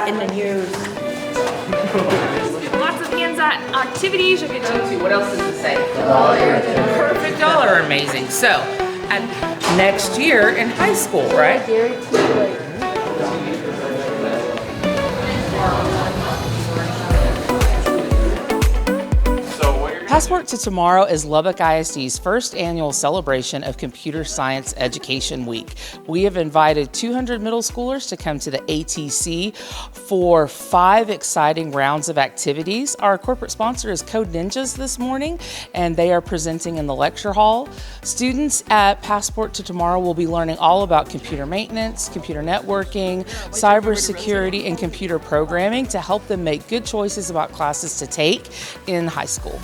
in the news. Lots of hands-on activities. You'll get to. What else does it say? Perfect dollar, amazing. So, and next year in high school, right? Passport to Tomorrow is Lubbock ISD's first annual celebration of Computer Science Education Week. We have invited 200 middle schoolers to come to the ATC for 5 exciting rounds of activities. Our corporate sponsor is Code Ninjas this morning, and they are presenting in the lecture hall. Students at Passport to Tomorrow will be learning all about computer maintenance, computer networking, cybersecurity, and computer programming to help them make good choices about classes to take in high school.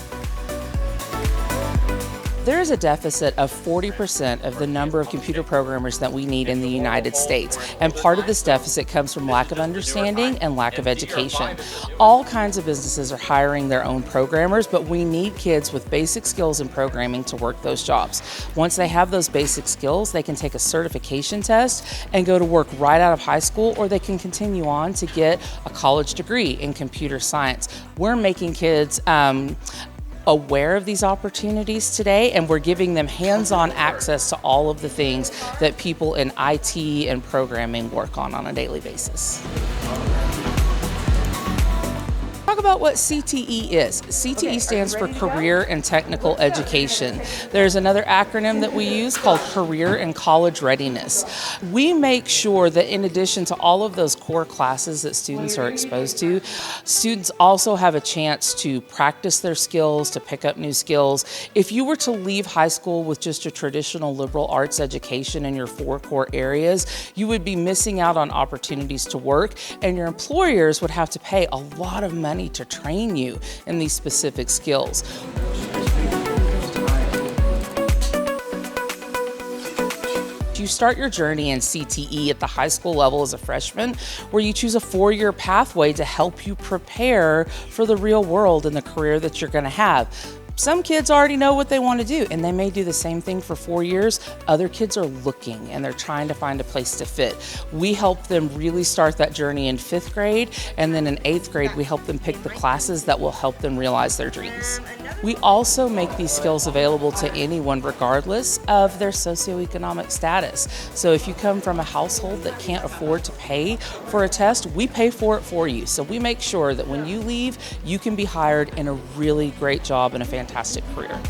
There is a deficit of 40% of the number of computer programmers that we need in the United States, and part of this deficit comes from lack of understanding and lack of education. All kinds of businesses are hiring their own programmers, but we need kids with basic skills in programming to work those jobs. Once they have those basic skills, they can take a certification test and go to work right out of high school, or they can continue on to get a college degree in computer science. We're making kids aware of these opportunities today, and we're giving them hands-on access to all of the things that people in IT and programming work on a daily basis. Talk about what CTE is. CTE stands for Career and Technical Education. There's another acronym that we use called Career and College Readiness. We make sure that in addition to all of those core classes that students are exposed to, students also have a chance to practice their skills, to pick up new skills. If you were to leave high school with just a traditional liberal arts education in your 4 core areas, you would be missing out on opportunities to work, and your employers would have to pay a lot of money to train you in these specific skills. You start your journey in CTE at the high school level as a freshman, where you choose a 4-year pathway to help you prepare for the real world and the career that you're going to have. Some kids already know what they want to do, and they may do the same thing for 4 years. Other kids are looking, and they're trying to find a place to fit. We help them really start that journey in 5th grade, and then in 8th grade, we help them pick the classes that will help them realize their dreams. We also make these skills available to anyone regardless of their socioeconomic status. So if you come from a household that can't afford to pay for a test, we pay for it for you. So we make sure that when you leave, you can be hired in a really great job and a fantastic career.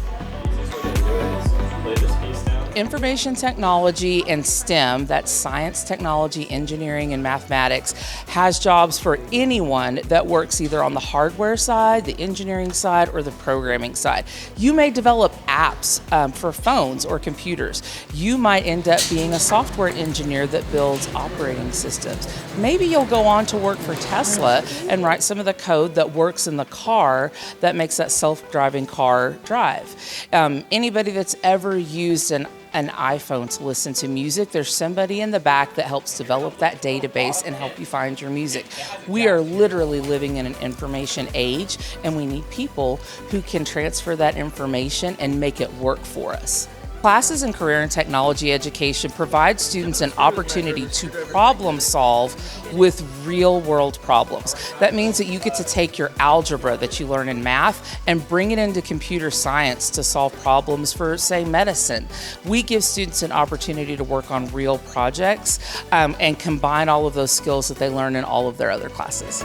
Information technology and STEM, that's science, technology, engineering, and mathematics, has jobs for anyone that works either on the hardware side, the engineering side, or the programming side. You may develop apps for phones or computers. You might end up being a software engineer that builds operating systems. Maybe you'll go on to work for Tesla and write some of the code that works in the car that makes that self-driving car drive. Anybody that's ever used an iPhone to listen to music, there's somebody in the back that helps develop that database and help you find your music. We are literally living in an information age, and we need people who can transfer that information and make it work for us. Classes in career and technology education provide students an opportunity to problem solve with real world problems. That means that you get to take your algebra that you learn in math and bring it into computer science to solve problems for, say, medicine. We give students an opportunity to work on real projects and combine all of those skills that they learn in all of their other classes.